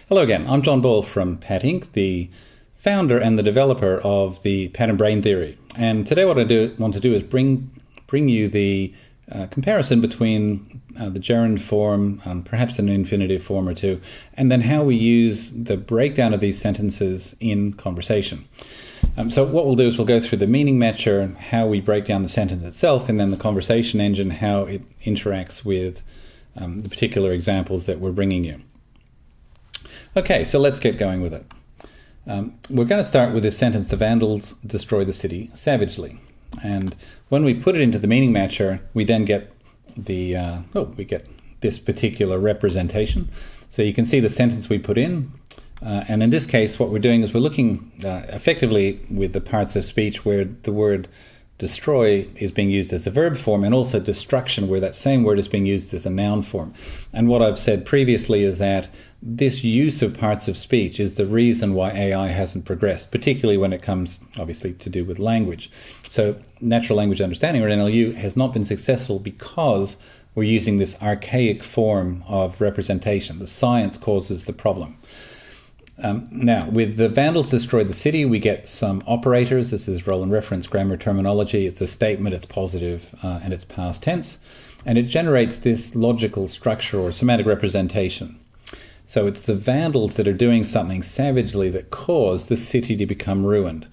Hello again, I'm John Ball from Pat Inc., the founder and the developer of the pattern brain theory. And today what I want to do is bring you the comparison between the gerund form, perhaps an infinitive form or two, and then how we use the breakdown of these sentences in conversation. So what we'll do is we'll go through the meaning matcher, how we break down the sentence itself, and then the conversation engine, how it interacts with the particular examples that we're bringing you. Okay, so let's get going with it. We're going to start with this sentence, the Vandals destroy the city savagely. And when we put it into the meaning matcher, we then get we get this particular representation. So you can see the sentence we put in. And in this case, what we're doing is we're looking effectively with the parts of speech where the word destroy is being used as a verb form, and also destruction, where that same word is being used as a noun form. And what I've said previously is that this use of parts of speech is the reason why AI hasn't progressed, particularly when it comes, obviously, to do with language. So natural language understanding, or NLU, has not been successful because we're using this archaic form of representation. The science causes the problem. Now, with the Vandals destroyed the city, we get some operators. This is role and reference grammar terminology. It's a statement, it's positive, and it's past tense. And it generates this logical structure or semantic representation. So it's the Vandals that are doing something savagely that caused the city to become ruined.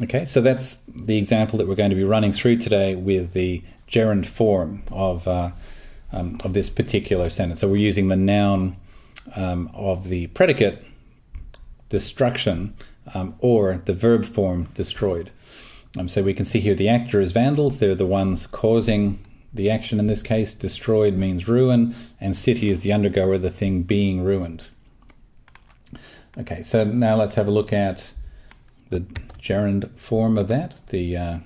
Okay, so that's the example that we're going to be running through today with the gerund form of this particular sentence. So we're using the noun of the predicate, destruction, or the verb form destroyed. So we can see here the actor is Vandals. They're the ones causing the action in this case. Destroyed means ruin, and city is the undergoer, the thing being ruined. Okay, so now let's have a look at the gerund form of that, the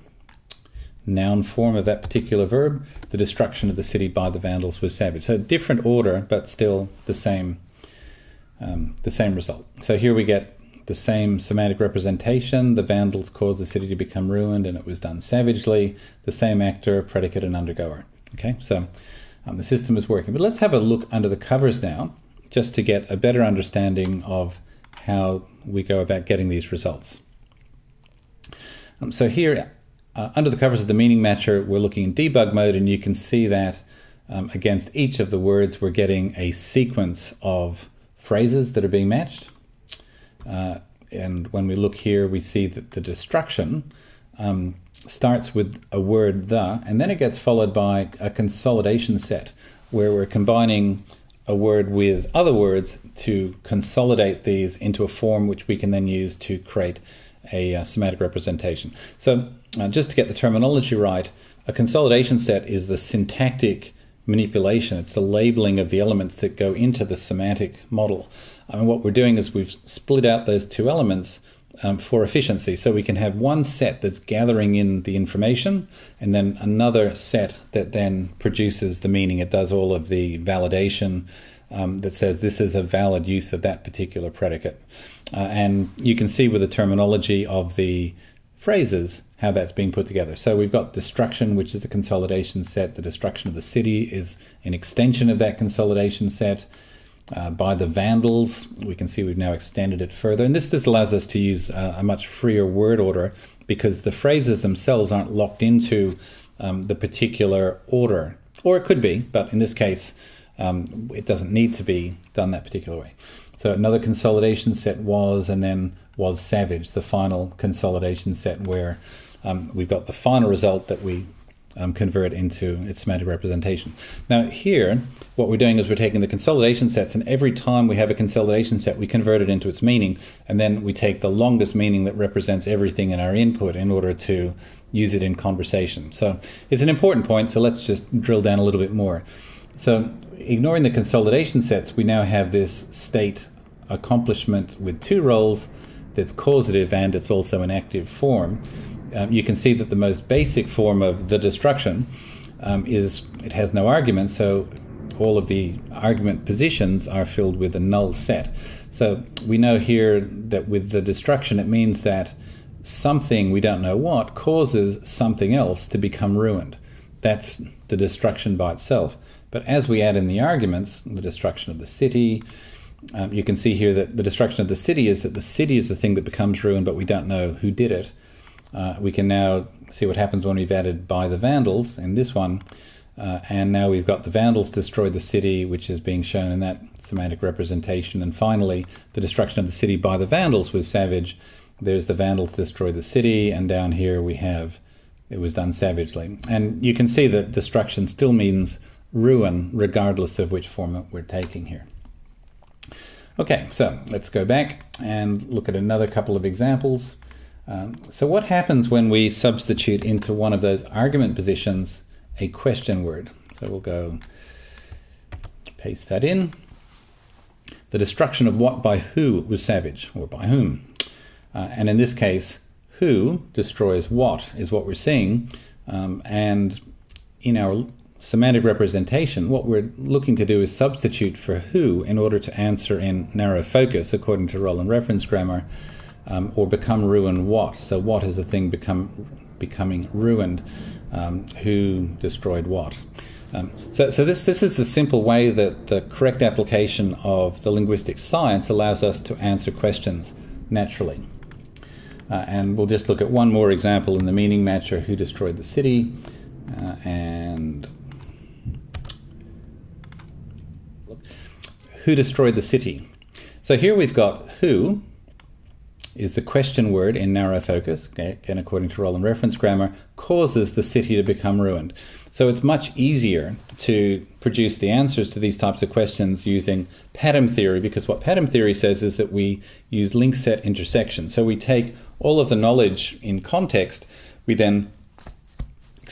noun form of that particular verb. The destruction of the city by the Vandals was savage. So different order, but still the same result. So here we get the same semantic representation. The Vandals caused the city to become ruined, and it was done savagely. The same actor, predicate, and undergoer. Okay, so the system is working. But let's have a look under the covers now, just to get a better understanding of how we go about getting these results. So here, under the covers of the meaning matcher, we're looking in debug mode, and you can see that against each of the words, we're getting a sequence of phrases that are being matched. And when we look here, we see that the destruction starts with a word the, and then it gets followed by a consolidation set, where we're combining a word with other words to consolidate these into a form which we can then use to create a semantic representation. So just to get the terminology right, a consolidation set is the syntactic manipulation. It's the labeling of the elements that go into the semantic model. And what we're doing is we've split out those two elements for efficiency. So we can have one set that's gathering in the information, and then another set that then produces the meaning. It does all of the validation that says this is a valid use of that particular predicate. And you can see with the terminology of the phrases how that's being put together. So we've got destruction, which is the consolidation set. The destruction of the city is an extension of that consolidation set. By the Vandals, we can see we've now extended it further. And this allows us to use a much freer word order, because the phrases themselves aren't locked into the particular order. Or it could be, but in this case, it doesn't need to be done that particular way. So another consolidation set was, and then was savage, the final consolidation set, where we've got the final result that we convert into its semantic representation. Now here, what we're doing is we're taking the consolidation sets, and every time we have a consolidation set, we convert it into its meaning, and then we take the longest meaning that represents everything in our input in order to use it in conversation. So it's an important point, so let's just drill down a little bit more. So ignoring the consolidation sets, we now have this state accomplishment with two roles that's causative, and it's also an active form. You can see that the most basic form of the destruction is it has no argument, so all of the argument positions are filled with a null set. So we know here that with the destruction, it means that something, we don't know what, causes something else to become ruined. That's the destruction by itself. But as we add in the arguments, the destruction of the city, you can see here that the destruction of the city is that the city is the thing that becomes ruined, but we don't know who did it. We can now see what happens when we've added by the Vandals in this one. And now we've got the Vandals destroyed the city, which is being shown in that semantic representation. And finally, the destruction of the city by the Vandals was savage. There's the Vandals destroy the city, and down here we have it was done savagely. And you can see that destruction still means ruin, regardless of which form we're taking here. Okay, so let's go back and look at another couple of examples. So what happens when we substitute into one of those argument positions a question word? So we'll go paste that in. The destruction of what by who was savage, or by whom. And in this case, who destroys what is what we're seeing. And in our semantic representation, what we're looking to do is substitute for who in order to answer in narrow focus, according to Roland reference grammar, or become ruin what. So what is the thing becoming ruined? Who destroyed what? So this is the simple way that the correct application of the linguistic science allows us to answer questions naturally. And we'll just look at one more example in the meaning matcher, who destroyed the city, and who destroyed the city. So here we've got who is the question word in narrow focus, okay, again according to Roland reference grammar, causes the city to become ruined. So it's much easier to produce the answers to these types of questions using pattern theory, because what pattern theory says is that we use link set intersection. So we take all of the knowledge in context, we then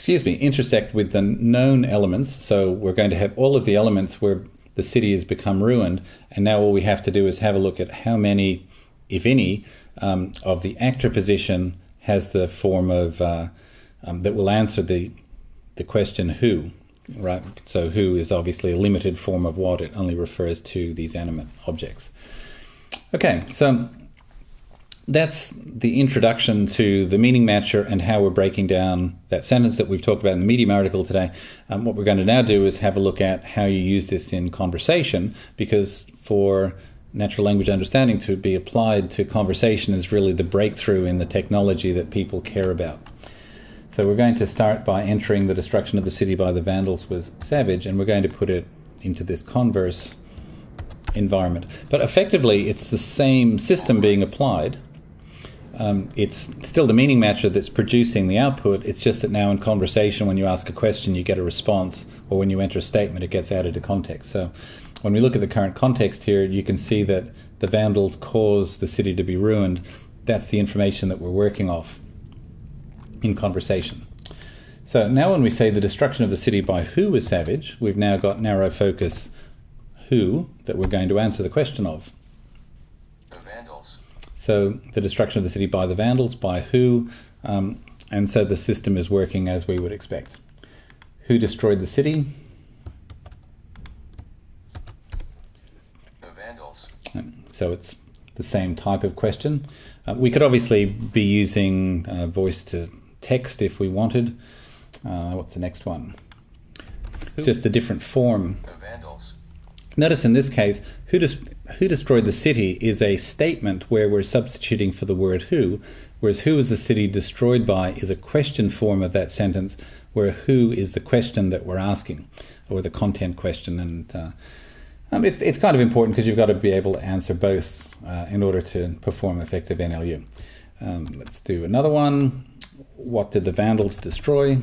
intersect with the known elements. So we're going to have all of the elements where the city has become ruined, and now all we have to do is have a look at how many, if any, of the actor position has the form of that will answer the question who, right? So who is obviously a limited form of what. It only refers to these animate objects. Okay, so that's the introduction to the meaning matcher and how we're breaking down that sentence that we've talked about in the Medium article today. What we're going to now do is have a look at how you use this in conversation, because for natural language understanding to be applied to conversation is really the breakthrough in the technology that people care about. So we're going to start by entering the destruction of the city by the Vandals was savage, and we're going to put it into this converse environment. But effectively, it's the same system being applied. It's still the meaning matcher that's producing the output. It's just that now in conversation, when you ask a question, you get a response, or when you enter a statement, it gets added to context. So when we look at the current context here, you can see that the Vandals caused the city to be ruined. That's the information that we're working off in conversation. So now when we say the destruction of the city by who was savage, we've now got narrow focus who that we're going to answer the question of. The Vandals. So the destruction of the city by the Vandals, by who, and so the system is working as we would expect. Who destroyed the city? The Vandals. So it's the same type of question. We could obviously be using voice to text if we wanted. What's the next one? It's just a different form. The Vandals. Notice in this case, who destroyed the city is a statement where we're substituting for the word who, whereas who is the city destroyed by is a question form of that sentence, where who is the question that we're asking, or the content question. And it's kind of important because you've got to be able to answer both in order to perform effective NLU. Let's do another one. What did the Vandals destroy?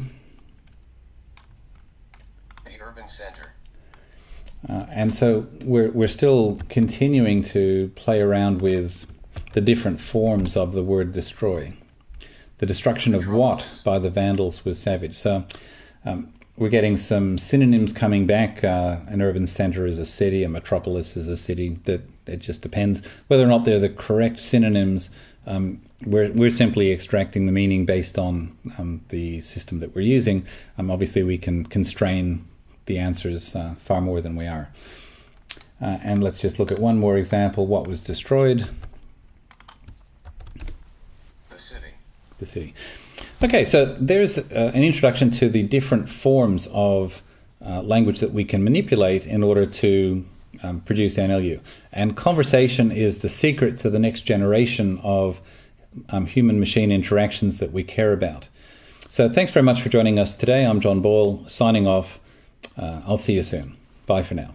The urban center. And so we're still continuing to play around with the different forms of the word destroy. The destruction of what by the Vandals was savage. So we're getting some synonyms coming back. An urban center is a city, a metropolis is a city. That it just depends whether or not they're the correct synonyms. We're simply extracting the meaning based on the system that we're using. Obviously, we can constrain the answers far more than we are. And let's just look at one more example. What was destroyed? The city. The city. Okay, so there's an introduction to the different forms of language that we can manipulate in order to produce NLU. And conversation is the secret to the next generation of human-machine interactions that we care about. So thanks very much for joining us today. I'm John Ball, signing off. I'll see you soon. Bye for now.